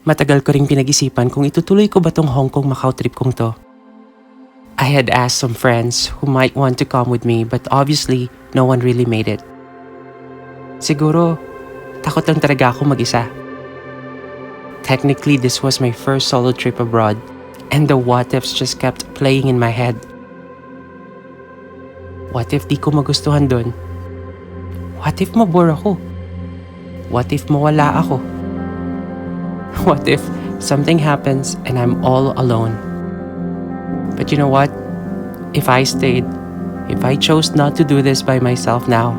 Matagal ko ring pinag-isipan kung itutuloy ko ba tong Hong Kong Macau trip kong to. I had asked some friends who might want to come with me but obviously no one really made it. Siguro, takot lang talaga ako mag-isa. Technically, this was my first solo trip abroad and the what-ifs just kept playing in my head. What if di ko magustuhan dun? What if mabore ako? What if mawala ako? What if something happens and I'm all alone? But you know what? If I stayed, if I chose not to do this by myself now,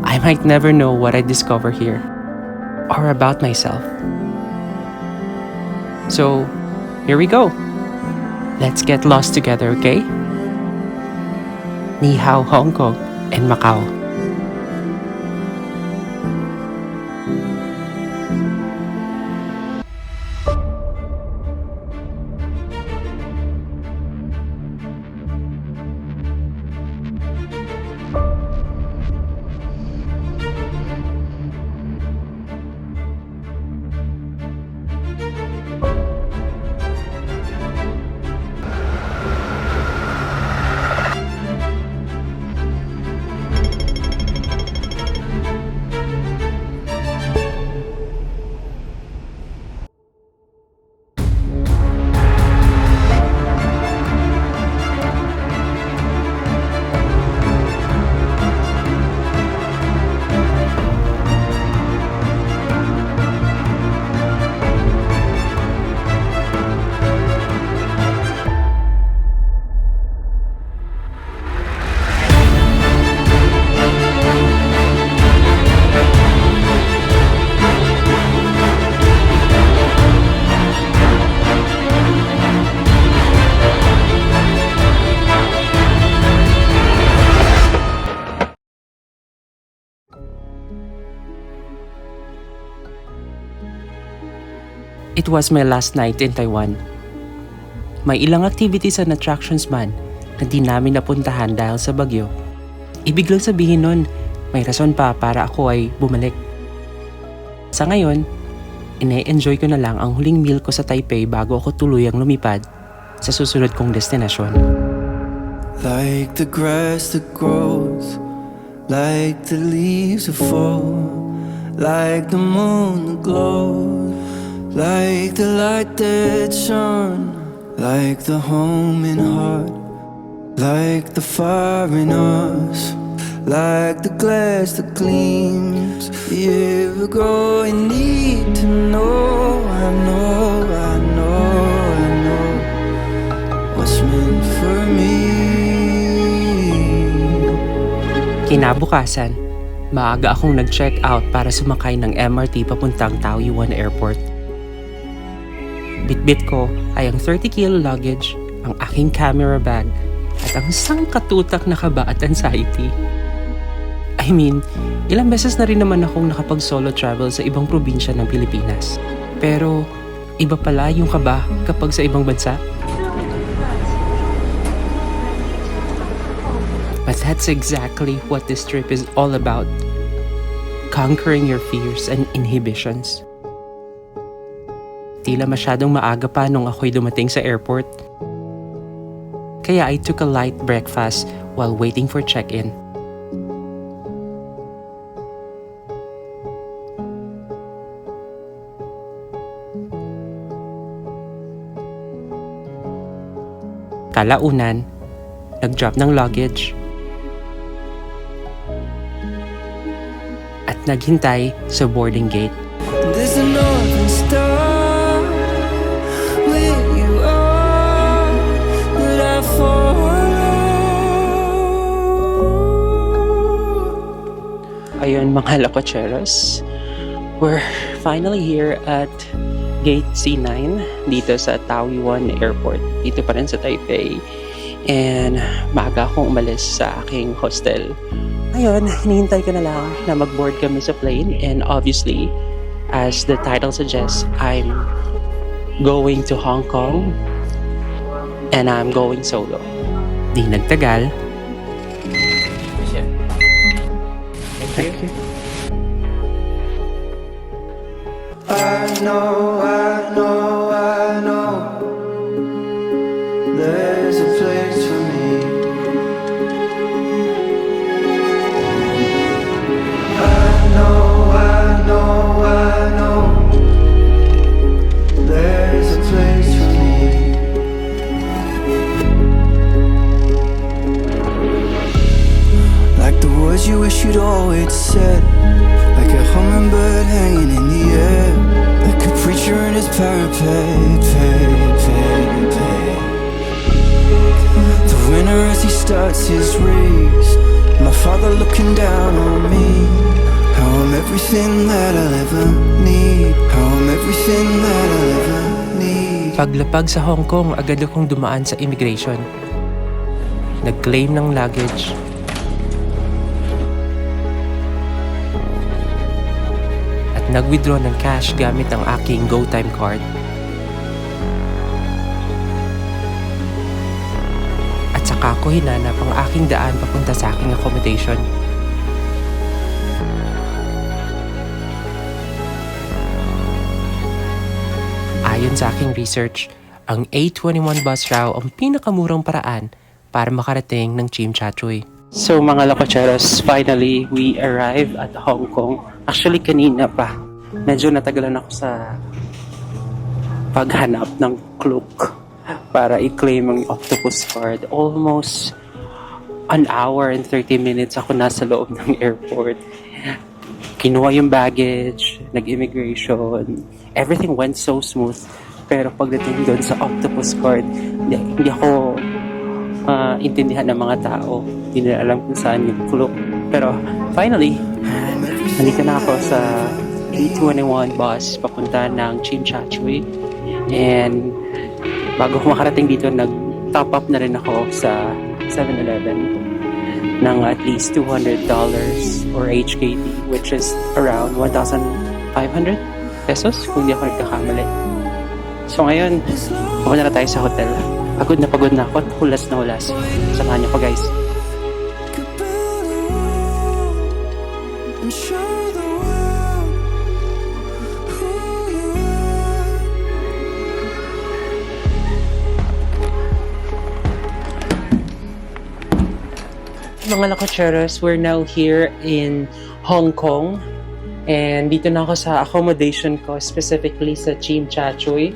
I might never know what I discover here or about myself. So, here we go. Let's get lost together, okay? Ni hao, Hong Kong and Macau. It was my last night in Taiwan. May ilang activities and attractions man na di namin napuntahan dahil sa bagyo. Ibig lang sabihin nun, may rason pa para ako ay bumalik. Sa ngayon, ine-enjoy ko na lang ang huling meal ko sa Taipei bago ako tuluyang lumipad sa susunod kong destinasyon. Like the grass that grows, like the leaves that fall, like the moon that glows, like the light that shone, like the home in heart, like the fire in us, like the glass that gleams. You ever go and need to know, I know, I know, I know what's meant for me. Kinabukasan, maaga akong nag-check out para sumakay ng MRT papuntang Taoyuan Airport. Bitbit ko ay ang 30 kilo luggage, ang aking camera bag, at ang sangkatutak na kaba at anxiety. I mean, ilang beses na rin naman akong nakapag-solo travel sa ibang probinsya ng Pilipinas. Pero, iba pala yung kaba kapag sa ibang bansa. But that's exactly what this trip is all about. Conquering your fears and inhibitions. Tila masyadong maaga pa nung ako'y dumating sa airport. Kaya I took a light breakfast while waiting for check-in. Kalaunan, nag-drop ng luggage at naghintay sa boarding gate. There's a northern star where you are, that I follow. Ayun mga lakotseros, we're finally here at Gate C9 dito sa Taoyuan Airport. Dito pa rin sa Taipei. And maaga akong umalis sa aking hostel. Ayun, hinihintay ko na lang na mag-board kami sa plane. And obviously, as the title suggests, I'm going to Hong Kong. And I'm going solo. Di nagtagal. Thank you. I know there's a place for me. I know there's a place for me. Like the words you wish you'd always said, like a hummingbird hanging in the air, like a preacher in his parapet. The winner as he starts his race, my father looking down on me. How I'm everything that I'll ever need. How I'm everything that I'll ever need. Paglapag sa Hong Kong, agad akong dumaan sa immigration. Nag-claim ng luggage. At nag-withdraw ng cash gamit ang aking GoTime card. At saka ko hinanap ang aking daan papunta sa aking accommodation. Ayon sa aking research, ang A21 bus raw ang pinakamurang paraan para makarating ng Tsim Sha Tsui. So mga Lococheros, finally we arrived at Hong Kong. Actually kanina pa, medyo natagalan ako sa paghanap ng cloak para i-claim ang octopus card. Almost an hour and 30 minutes ako nasa loob ng airport. Kinuha yung baggage, nag-immigration, everything went so smooth. Pero pagdating doon sa octopus card, hindi ako intindihan ng mga tao. Hindi nila alam kung saan yung cloak. Pero finally, nandito na ako sa A21 bus papunta ng Tsim Sha Tsui. And bago ko makarating dito, nag-top up na rin ako sa 7-Eleven ng at least $200 or HKD, which is around 1,500 pesos kung di ako nagkakamali. So ngayon, pumunta na tayo sa hotel. Pagod na ako at hulas na hulas. Samahan niyo ko guys. Could build a wall and show the world who you are. Mga Lococheros, we're now here in Hong Kong. And dito na ako sa accommodation ko, specifically sa Tsim Sha Tsui.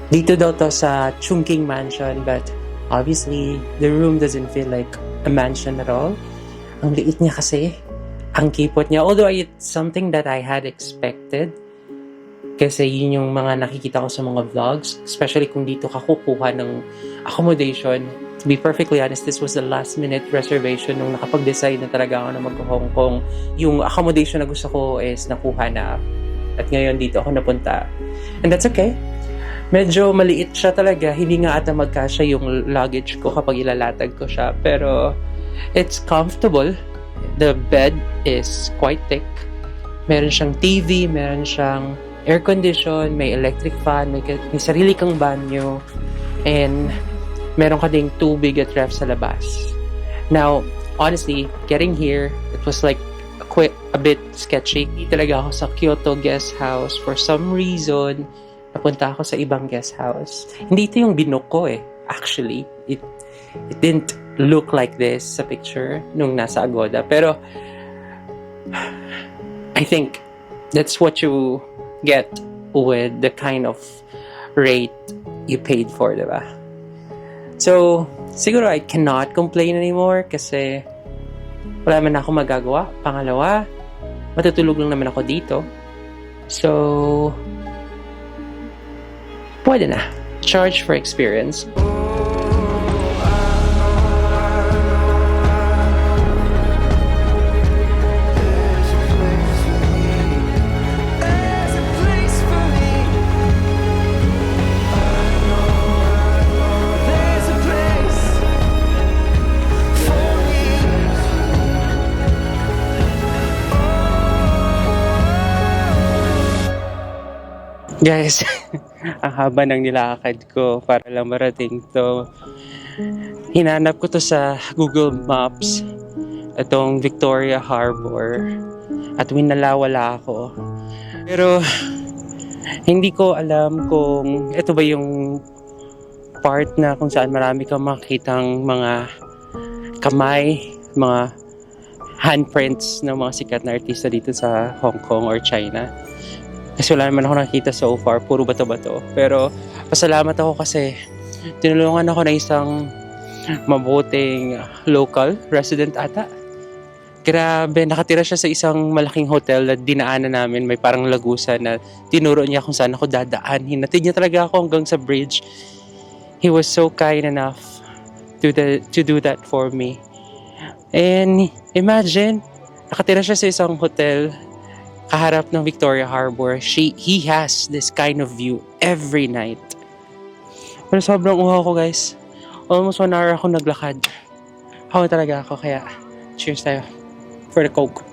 Dito daw to sa Chungking Mansion, but obviously, the room doesn't feel like a mansion at all. Ang liit niya kasi. Ang kipot niya. Although it's something that I had expected. Kasi yun yung mga nakikita ko sa mga vlogs. Especially kung dito ka kukuha ng accommodation. To be perfectly honest, this was the last minute reservation nung nakapag-decide na talaga ako na mag-Hong Kong. Yung accommodation na gusto ko is nakuha na. At ngayon dito ako napunta. And that's okay. Medyo maliit siya talaga. Hindi nga ata magkasya yung luggage ko kapag ilalatag ko siya. Pero it's comfortable. The bed is quite thick. Meron siyang TV, meron siyang air condition, may electric fan, may sarili kang banyo. And meron ka ding tubig at ref sa labas. Now, honestly, getting here, it was like a bit sketchy. Hindi talaga ako sa Kyoto guest house. For some reason, napunta ako sa ibang guest house. Hindi ito yung binook ko eh. Actually, it didn't look like this sa picture nung nasa Agoda. Pero, I think that's what you get with the kind of rate you paid for, diba? So, siguro I cannot complain anymore kasi wala man ako magagawa. Pangalawa, matutulog lang naman ako dito. So, pwede na. Charge for experience. Guys, ang haba ng nilakad ko para lang marating to. Hinanap ko to sa Google Maps, itong Victoria Harbor, at winalawala ako. Pero hindi ko alam kung ito ba yung part na kung saan marami kang makikitang mga kamay, mga handprints ng mga sikat na artista dito sa Hong Kong or China. Kasi wala naman ako nakikita so far, puro bato-bato. Pero pasalamat ako kasi tinulungan ako na isang mabuting local resident ata. Grabe, nakatira siya sa isang malaking hotel na dinaanan namin. May parang lagusan na tinuro niya kung saan ako dadaan. Hinatid niya talaga ako hanggang sa bridge. He was so kind enough to do that for me. And imagine, nakatira siya sa isang hotel kaharap ng Victoria Harbor. He has this kind of view every night. Pero sobrang uhaw ko, guys. Almost 1 hour ako naglakad. Hawa talaga ako, kaya cheers tayo for the Coke.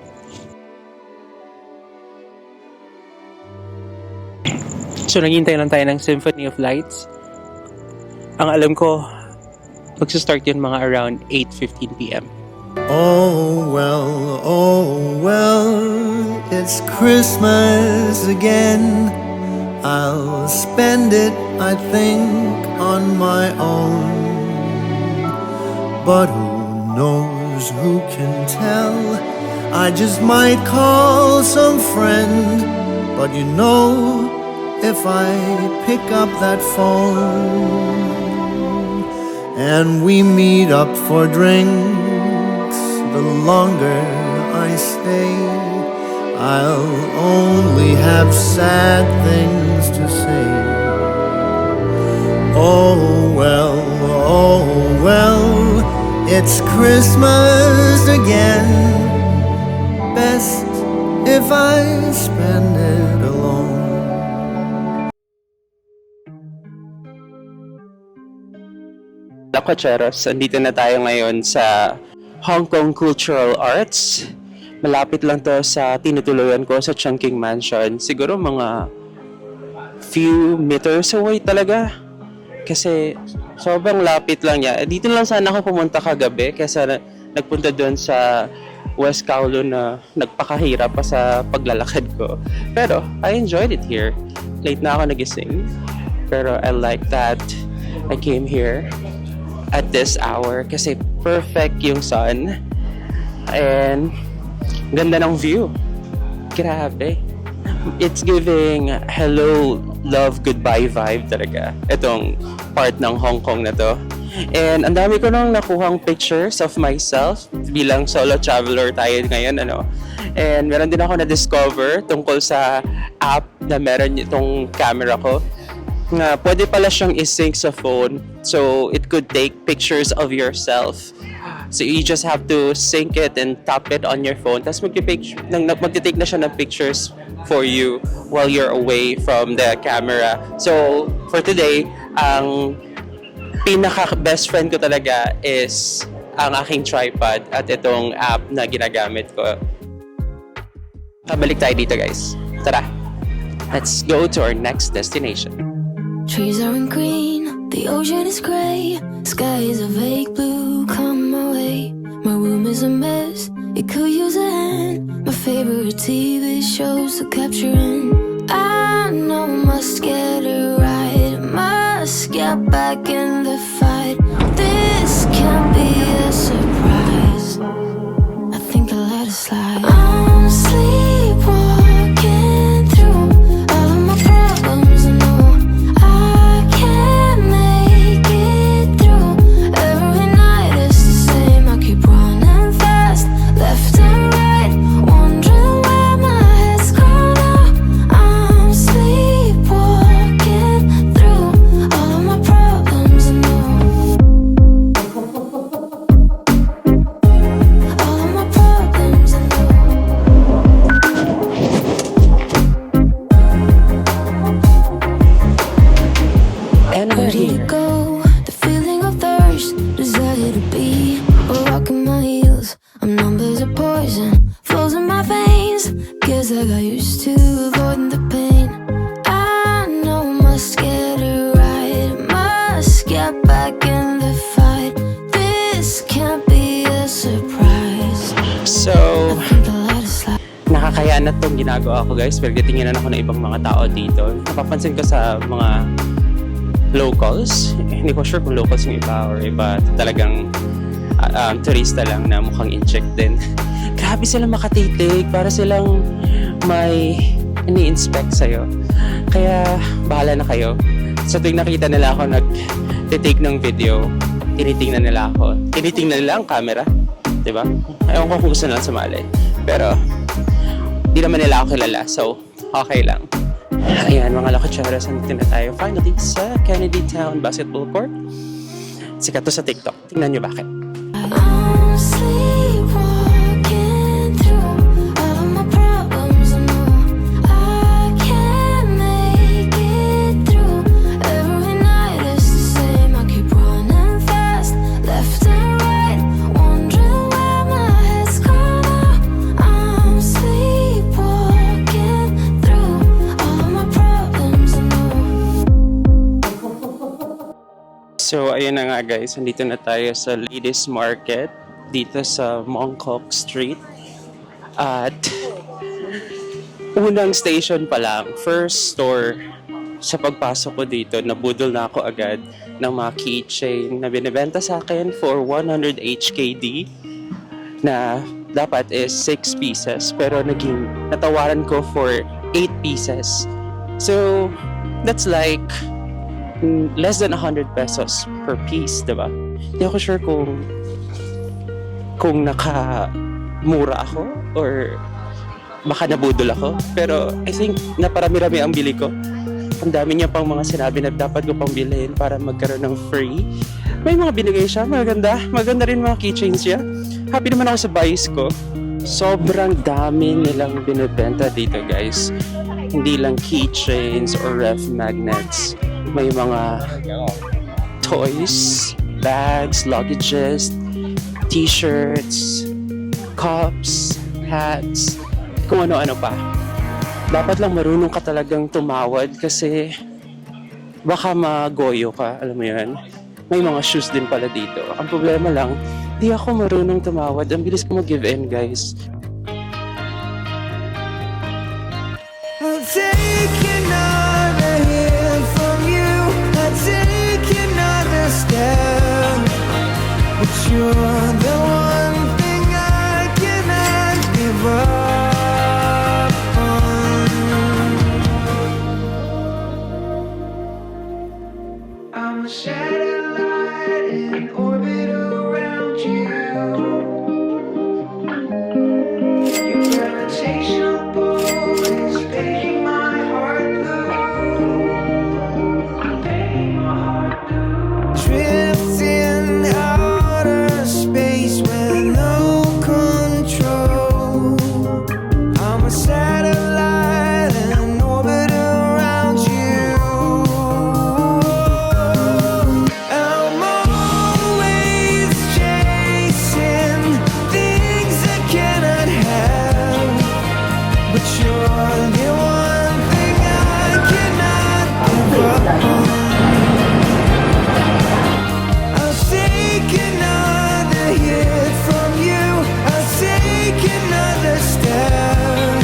So naghihintay lang tayo ng Symphony of Lights. Ang alam ko, magsa-start yun mga around 8:15 p.m. Oh well, it's Christmas again. I'll spend it, I think, on my own. But who knows, who can tell? I just might call some friend. But you know, if I pick up that phone and we meet up for drinks, the longer I stay, I'll only have sad things to say. Oh well, it's Christmas again. Best if I spend it alone. Lakwacheros, andito na tayo ngayon sa Hong Kong Cultural Arts. Malapit lang to sa tinutuluyan ko sa Chungking Mansion. Siguro mga few meters away talaga. Kasi sobrang lapit lang niya. Dito lang sana ako pumunta kagabi kasi nagpunta doon sa West Kowloon na nagpakahirap pa sa paglalakad ko. Pero I enjoyed it here. Late na ako nagising. Pero I like that I came here at this hour kasi perfect yung sun. And ganda ng view. Grabe. It's giving hello, love, goodbye vibe talaga. Itong part ng Hong Kong na to. And ang dami ko nang nakuhang pictures of myself bilang solo traveler tayo ngayon, ano. And meron din ako na-discover tungkol sa app na meron itong camera ko na pwede pala siyang i-sync sa phone. So it could take pictures of yourself. So you just have to sync it and tap it on your phone. Tapos magtitake na siya ng pictures for you while you're away from the camera. So for today, ang pinaka-best friend ko talaga is ang aking tripod at itong app na ginagamit ko. Pabalik tayo dito, guys. Tara, let's go to our next destination. Trees aren't green, the ocean is gray, sky is a vague blue, come my way. My room is a mess, it could use a hand. My favorite TV shows are capturing. I know must get it right, must get back in the fight. This can't be a surprise, I think I'll let it slide. I'm sleepwalking through all of my problems, I know I can't make it through. Every night it's the same, I keep running fast, left and right, wondering where my head's gone now. I'm sleepwalking through all of my problems, I know na itong ginagawa ko guys, pero titingnan ako ng ibang mga tao dito. Napapansin ko sa mga locals, hindi ko sure kung locals yung iba or iba talagang turista lang na mukhang in-check din. Grabe silang makatitig, para silang may ini-inspect sa'yo. Kaya bahala na kayo. Sa tuwing nakita nila ako nag-take ng video, tinitingnan nila ako. Tinitingnan nila ang camera. Diba? Ewan ko kung gusto nila sumali. Pero, di naman nila ako kilala. So, okay lang. Ayan, mga lokacharas, nandito na tayo finally sa Kennedy Town Basketball Court. Sikat to sa TikTok. Tingnan nyo bakit. I'm sleepwalking through all of my problems. I know I can't make it through. Every night is the same. I keep running fast, left and right, wondering where my head's gone now. I'm sleepwalking through all of my problems. I know. So, ayun na nga guys. Nandito na tayo sa Ladies Market dito sa Mongkok Street. At unang station pa lang, first store sa pagpasok ko dito, nabudol na ako agad ng mga keychain na binibenta sa akin for 100 HKD na dapat is 6 pieces pero natawaran ko for 8 pieces. So, that's like less than 100 pesos per piece, diba? Hindi ako sure kung nakamura ako or baka nabudol ako. Pero I think naparami-rami ang bili ko. Ang dami niya pang mga sinabi na dapat ko pang bilhin para magkaroon ng free. May mga binigay siya, maganda. Maganda rin mga keychains siya. Happy naman ako sa buys ko. Sobrang dami nilang binibenta dito guys. Hindi lang keychains or ref magnets. May mga toys, bags, luggages, t-shirts, cups, hats, kung ano-ano pa. Dapat lang marunong ka talagang tumawad kasi baka magoyo ka, alam mo yun. May mga shoes din pala dito. Ang problema lang, di ako marunong tumawad. Ang bilis ko mag-give in, guys. I'll take another hit from you. I'll take another step. But you're the one thing I cannot give up on. I'm a satellite in orbit around you. Your gravitational pull is making my heart blue. Making my heart blue. Drifting outer space with no control. I'm a satellite in orbit around you. I'm always chasing things I cannot have, but you're the one thing I cannot give up on. I'll take another hit from you. I'll take another step,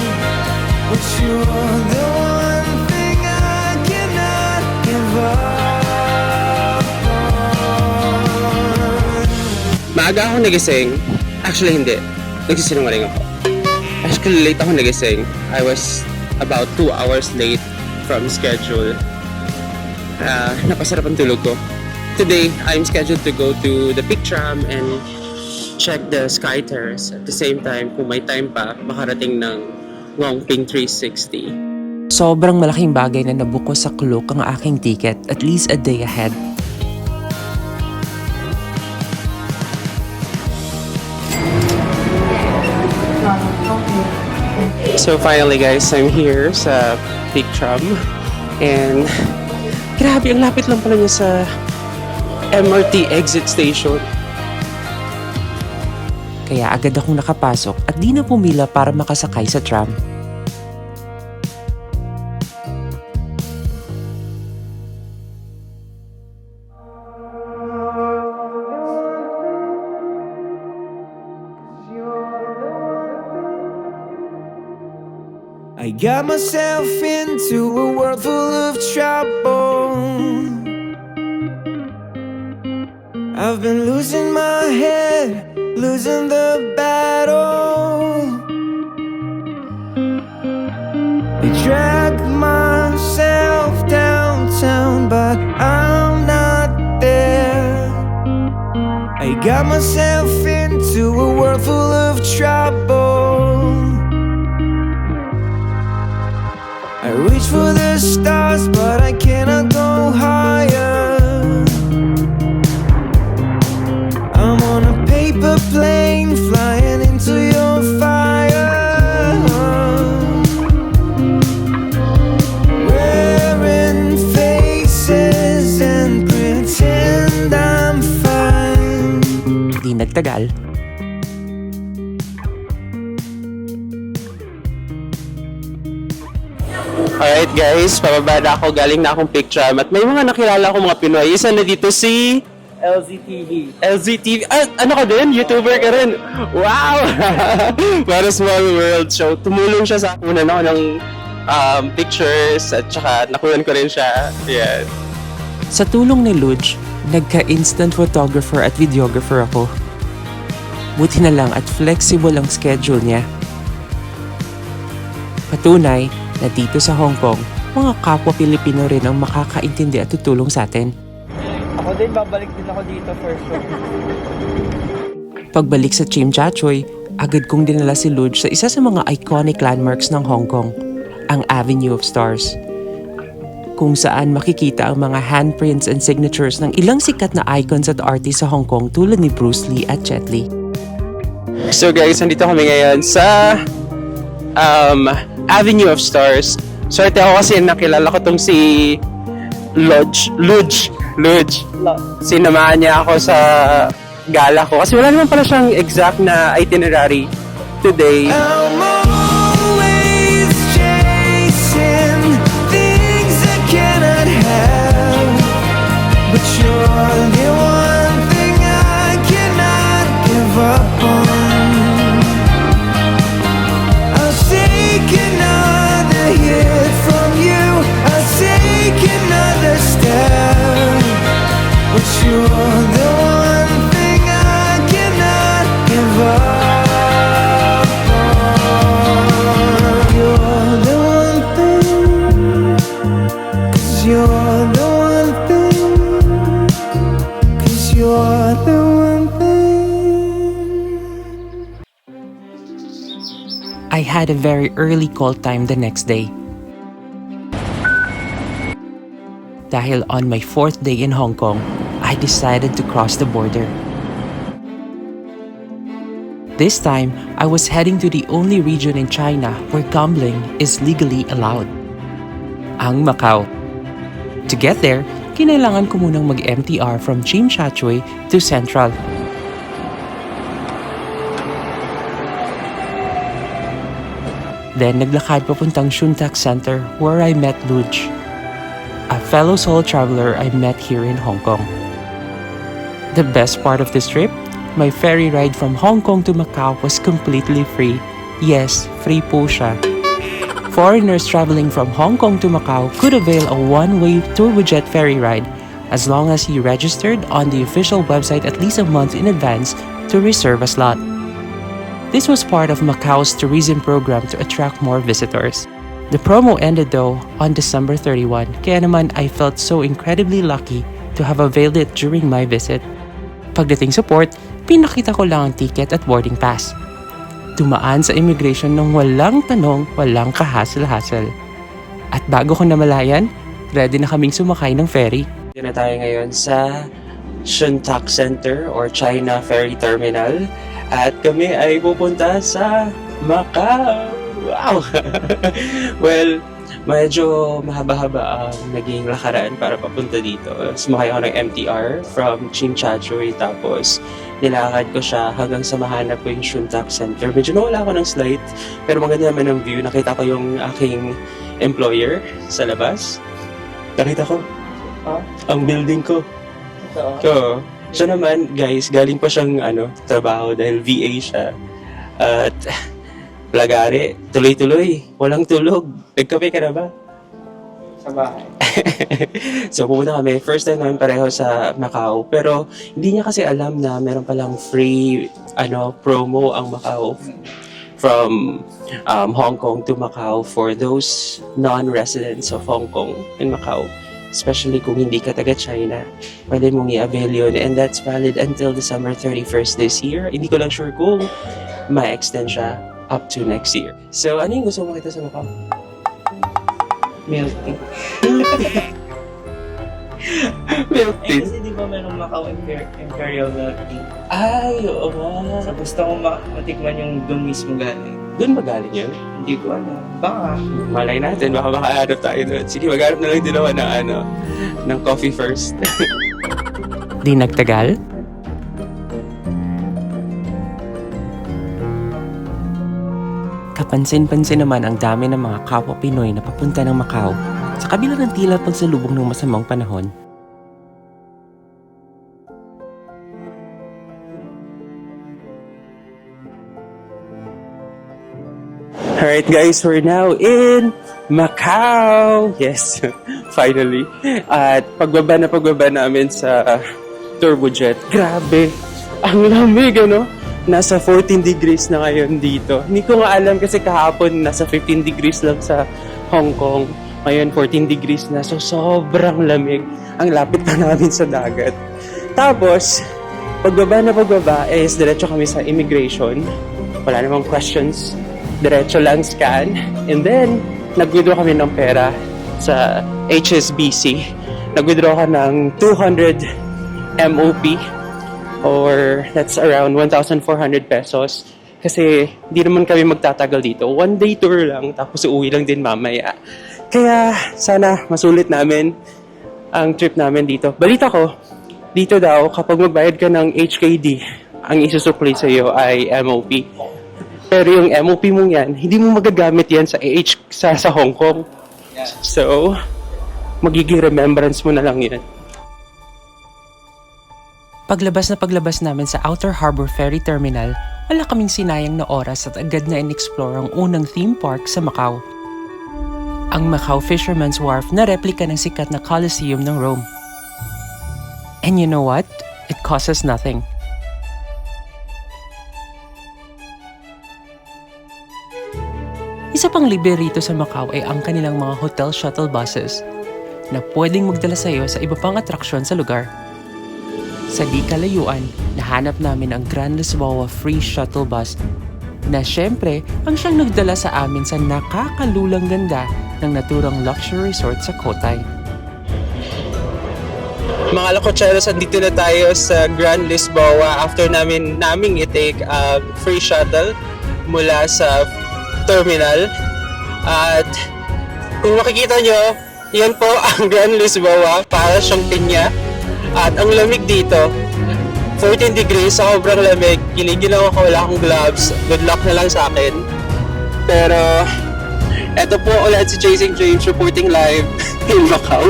but you're the one thing I cannot give up on. Maaga ako nagising. Actually, hindi. Nagsisinungaling ako. Actually, late ako nagising. I was about 2 hours late from schedule. Napasarap ang tulog ko. Today, I'm scheduled to go to the Peak Tram and check the Sky Terrace. At the same time, kung may time pa, makarating ng Wongping 360. Sobrang malaking bagay na nabuko sa Klook ang aking ticket at least a day ahead. So finally guys, I'm here sa Peak Tram. And grabe, ang lapit lang pala niya sa MRT exit station. Kaya agad akong nakapasok at di na pumila para makasakay sa tram. I got myself into a world full of trouble. I've been losing my head, losing the battle. I drag myself downtown, but I'm not there. I got myself into a world full of trouble. I reach for the stars, but I cannot go higher. I'm on a paper plane flying into your fire. Wearing faces and pretend I'm fine. Di nagtagal, Alright guys, pababa na ako. Galing na akong picture at may mga nakilala ko mga Pinoy. Isa na dito si LZTV. LZTV. Ah, ano ka din? YouTuber ka rin? Wow! Para small world. So, tumulong siya sa kunan ako ng pictures at saka nakunan ko rin siya. Yan. sa tulong ni Luge, nagka-instant photographer at videographer ako. Buti na lang at flexible ang schedule niya. Patunay na dito sa Hong Kong, mga kapwa Pilipino rin ang makakaintindi at tutulong sa atin. Ako din, babalik din ako dito for sure. Pagbalik sa Chim Cha Choy, agad kong dinala si Luge sa isa sa mga iconic landmarks ng Hong Kong, ang Avenue of Stars, kung saan makikita ang mga handprints and signatures ng ilang sikat na icons at artists sa Hong Kong tulad ni Bruce Lee at Jet Li. So guys, nandito kami ngayon sa Avenue of Stars. Swerte ako kasi nakilala ko tong si Luge. Sinamahan niya ako sa gala ko. Kasi wala naman pala siyang exact na itinerary today. I'm always chasing things I cannot have, but you're the one thing I cannot give up on. I'll take another hit from you, I'll take another step, but you're the one thing I cannot give up on. You're the one thing, 'cause you're the one thing, 'cause you're the one thing. I had a very early call time the next day. Dahil on my 4th day in Hong Kong, I decided to cross the border. This time, I was heading to the only region in China where gambling is legally allowed, ang Macau. To get there, kinailangan ko munang mag-MTR from Chim Cha Choy to Central. Then naglakad papuntang Shun Tak Center where I met Luge, a fellow solo traveler I met here in Hong Kong. The best part of this trip, my ferry ride from Hong Kong to Macau was completely free. Yes, free po siya. Foreigners traveling from Hong Kong to Macau could avail a one-way turbojet ferry ride as long as you registered on the official website at least a month in advance to reserve a slot. This was part of Macau's tourism program to attract more visitors. The promo ended though on December 31, kaya naman I felt so incredibly lucky to have availed it during my visit. Pagdating sa port, pinakita ko lang ang ticket at boarding pass. Dumaan sa immigration ng walang tanong, walang kahasel-hasel. At bago ko namalayan, ready na kaming sumakay ng ferry. Dito na tayo ngayon sa Shun Tak Center or China Ferry Terminal. At kami ay pupunta sa Macau. Wow! Well, medyo mahaba-haba ang naging lakaran para papunta dito. Sumakay ako ng MTR from Chim Cha Choy, tapos nilakad ko siya hanggang sa mahanap ko yung Shun Tak Center. Medyo nawala ako ng slight, pero maganda naman ang view. Nakita ko yung aking employer sa labas. Nakita ko ang building ko. So, siya naman, guys, galing pa siyang trabaho dahil VA siya. At Lagari, tuloy-tuloy, walang tulog. Nagkape ka na ba? Sa bahay. So pumunta kami, first time namin pareho sa Macau, pero hindi niya kasi alam na meron palang free promo ang Macau from Hong Kong to Macau for those non-residents of Hong Kong and Macau, especially kung hindi ka taga China, pwede mong i-avail yun, and that's valid until December 31st this year. Hindi ko lang sure kung ma-extend siya up to next year. So ano yung gusto mo makita sa Macau? Milk tea. Milk Eh kasi di ba merong Macau Imperial Milk Tea? Ay, oo nga. So gusto ko matikman yung doon mismo galing. Doon magaling yun? Hindi ko alam. Baka. Malay natin, baka makahanap tayo doon. Sige, maghanap na lang din naman ng coffee first. Di nagtagal, kapansin-pansin naman ang dami ng mga kapwa Pinoy na papunta ng Macau sa kabila ng tila pagsalubong ng masamang panahon. Alright guys, we're now in Macau! Yes, finally. At pagbaba namin sa turbojet. Grabe, ang lamig Nasa 14 degrees na ngayon dito. Hindi ko nga alam kasi kahapon nasa 15 degrees lang sa Hong Kong. Ngayon 14 degrees na, so sobrang lamig. Ang lapit pa namin sa dagat. Tapos, pagbaba is diretso kami sa immigration. Wala namang questions. Diretso lang scan. And then, nag-withdraw kami ng pera sa HSBC. Nag-withdraw ka ng 200 MOP or that's around 1,400 pesos. Kasi di naman kami magtatagal dito. One day tour lang, tapos uuwi lang din mamaya. Kaya sana masulit namin ang trip namin dito. Balita ko, dito daw kapag magbayad ka ng HKD, ang isusukli sa iyo ay MOP. Pero yung MOP mong yan, hindi mo magagamit yan sa Hong Kong. So, magiging remembrance mo na lang yan. Paglabas namin sa Outer Harbor Ferry Terminal, wala kaming sinayang na oras at agad na in-explore ang unang theme park sa Macau. Ang Macau Fisherman's Wharf na replika ng sikat na Colosseum ng Rome. And you know what? It costs us nothing. Isa pang libre rito sa Macau ay ang kanilang mga hotel shuttle buses na pwedeng magdala sa iyo sa iba pang atraksyon sa lugar. Sa di kalayuan, nahanap namin ang Grand Lisboa Free Shuttle Bus na syempre ang siyang nagdala sa amin sa nakakalulang ganda ng naturang luxury resort sa Cotai. Mga Lococheros, andito na tayo sa Grand Lisboa after naming i-take free shuttle mula sa terminal. At kung makikita nyo, yan po ang Grand Lisboa, para siyang pinya. At ang lamig dito, 14 degrees, sobrang lamig. Ginigilaw ako, wala akong gloves. Good luck na lang sa akin. Pero, eto po ulit si Chasing Dreams reporting live in Macau.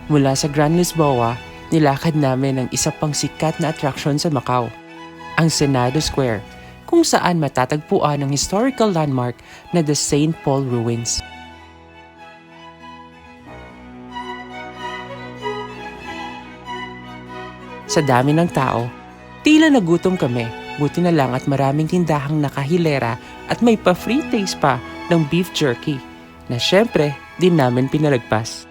Mula sa Grand Lisboa, nilakad namin ang isa pang sikat na attraction sa Macau, ang Senado Square, kung saan matatagpuan ang historical landmark na the St. Paul Ruins. Sa dami ng tao, tila nagutom kami, buti na lang at maraming tindahang nakahilera at may pa-free taste pa ng beef jerky na syempre din namin pinalagpas.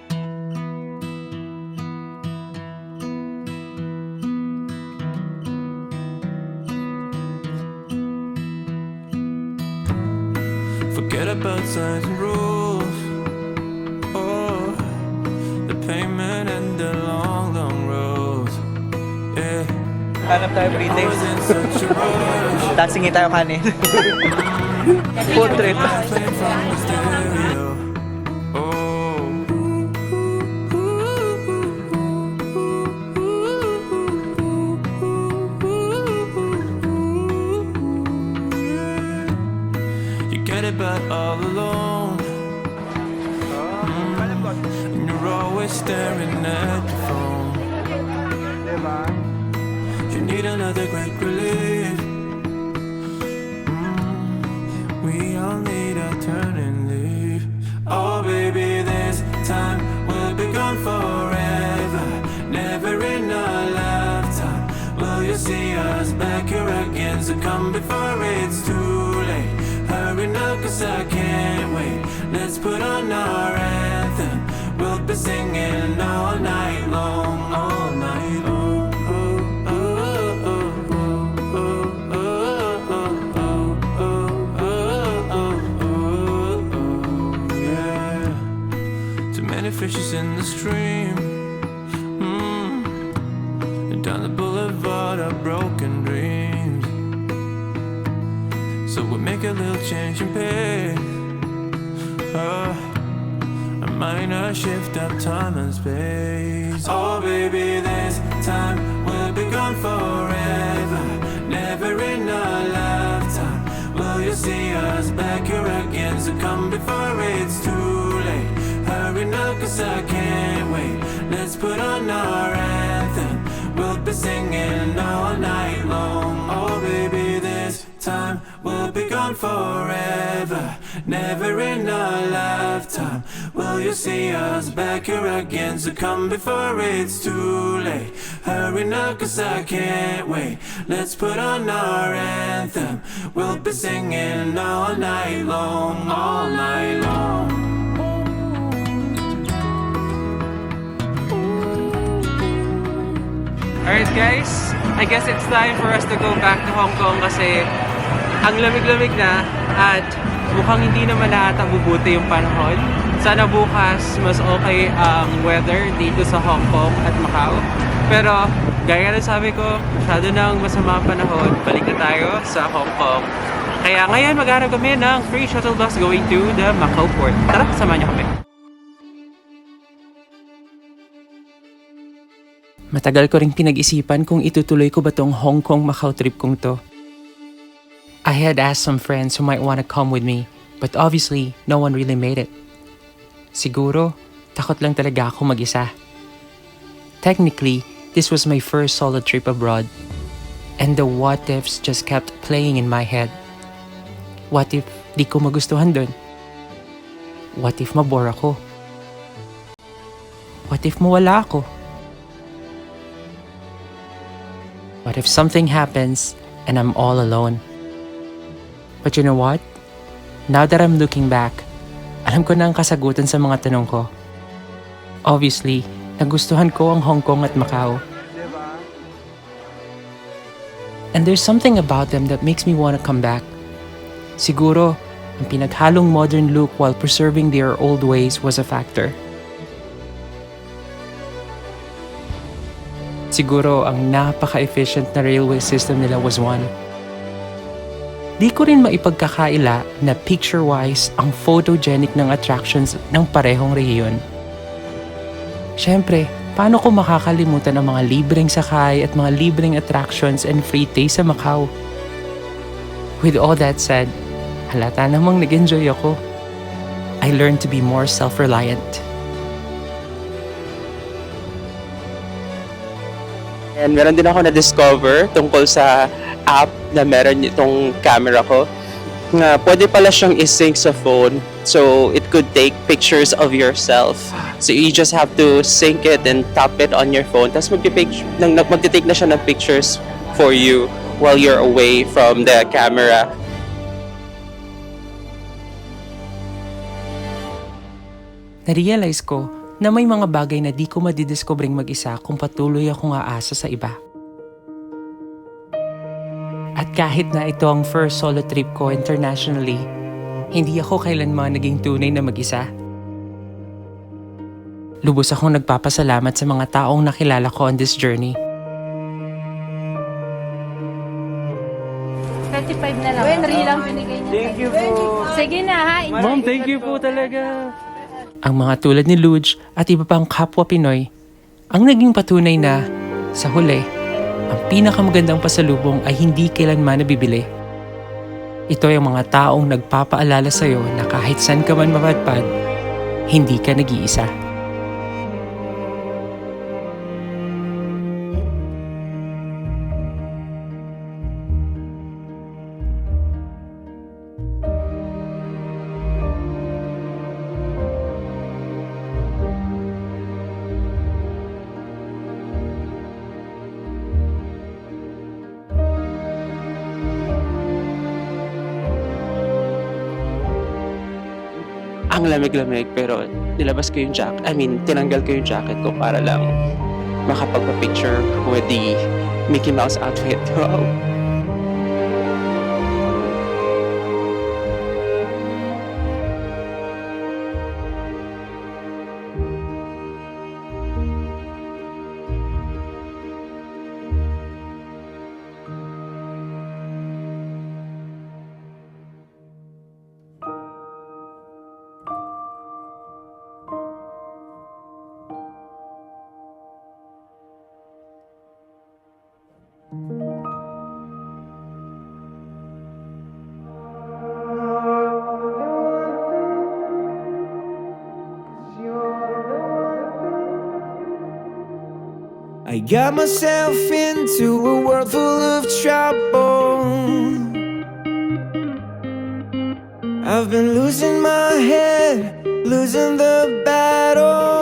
Forget about signs and rules. Oh, the payment and the long, long roads. Yeah. Hanap tayo free I was taste. in such a rush. Tapos hingi tayo kanin. Food trip. Playing from the stereo. Oh, it but all alone. And you're always staring at the phone. You need another quick relief. We all need a turn and leave. Oh baby, this time we'll be gone forever. Never in a lifetime will you see us back here again. So come before it's too late. Hurry now, 'cause I can't wait. Let's put on our anthem. We'll be singing all night long, all night long. Oh, oh, oh, oh, oh, oh, oh, oh, oh, oh, oh, yeah. Too many fishes in the stream. Down the boulevard of broken dreams. So we'll make a little change in pace. A minor shift of time and space. Oh baby, this time we'll be gone forever. Never in a lifetime will you see us back here again. So come before it's too late. Hurry now, 'cause I can't wait. Let's put on our anthem. We'll be singing all night long. Oh baby, this time we'll be gone forever. Never in a lifetime will you see us back here again. So come before it's too late. Hurry now, 'cause I can't wait. Let's put on our anthem. We'll be singing all night long, all night long. Alright guys, I guess it's time for us to go back to Hong Kong kasi ang lamig-lamig na at mukhang hindi naman lahat ang bubuti yung panahon. Sana bukas mas okay ang weather dito sa Hong Kong at Macau. Pero gaya na sabi ko, masyado nang masama ang panahon, balik na tayo sa Hong Kong. Kaya ngayon maghanap kami ng free shuttle bus going to the Macau port. Tara, samahan niyo kami. Matagal ko ring pinag-isipan kung itutuloy ko ba tong Hong Kong-Macau trip kong to. I had asked some friends who might want to come with me, but obviously, no one really made it. Siguro, takot lang talaga ako mag-isa. Technically, this was my first solo trip abroad, and the what-ifs just kept playing in my head. What if di ko magustuhan dun? What if mabore ako? What if mawala ako? What if something happens and I'm all alone? But you know what? Now that I'm looking back, alam ko na ang kasagutan sa mga tanong ko. Obviously, nagustuhan ko ang Hong Kong at Macau. And there's something about them that makes me want to come back. Siguro, ang pinaghalong modern look while preserving their old ways was a factor. Siguro ang napaka-efficient na railway system nila was one. Di ko rin maipagkakaila na picture-wise ang photogenic ng attractions ng parehong rehiyon. Siyempre, paano ko makakalimutan ang mga libreng sakay at mga libreng attractions and free taste sa Macau? With all that said, halata namang nag-enjoy ako. I learned to be more self-reliant. And meron din ako na-discover tungkol sa app na meron itong camera ko. Na pwede pala siyang isync sa phone. So it could take pictures of yourself. So you just have to sync it and tap it on your phone. Tapos magtitake na siya ng pictures for you while you're away from the camera. Na-realize ko na may mga bagay na di ko madidiscovering mag-isa kung patuloy akong aasa sa iba. At kahit na ito ang first solo trip ko internationally, hindi ako kailanman naging tunay na mag-isa. Lubos akong nagpapasalamat sa mga taong nakilala ko on this journey. 35 na lang. Henry lang binigay niya. Thank you po. Sige na ha. Ma'am, thank you po talaga. Ang mga tulad ni Luge at iba pang kapwa Pinoy, ang naging patunay na, sa huli, ang pinakamagandang pasalubong ay hindi kailanman nabibili. Ito ay ang mga taong nagpapaalala sa'yo na kahit saan ka man mapadpad, hindi ka nag-iisa. Ang lamig-lamig pero nilabas ko yung jacket. I mean, tinanggal ko yung jacket ko para lang makapagpa-picture with the Mickey Mouse outfit. Wow. I got myself into a world full of trouble. I've been losing my head, losing the battle.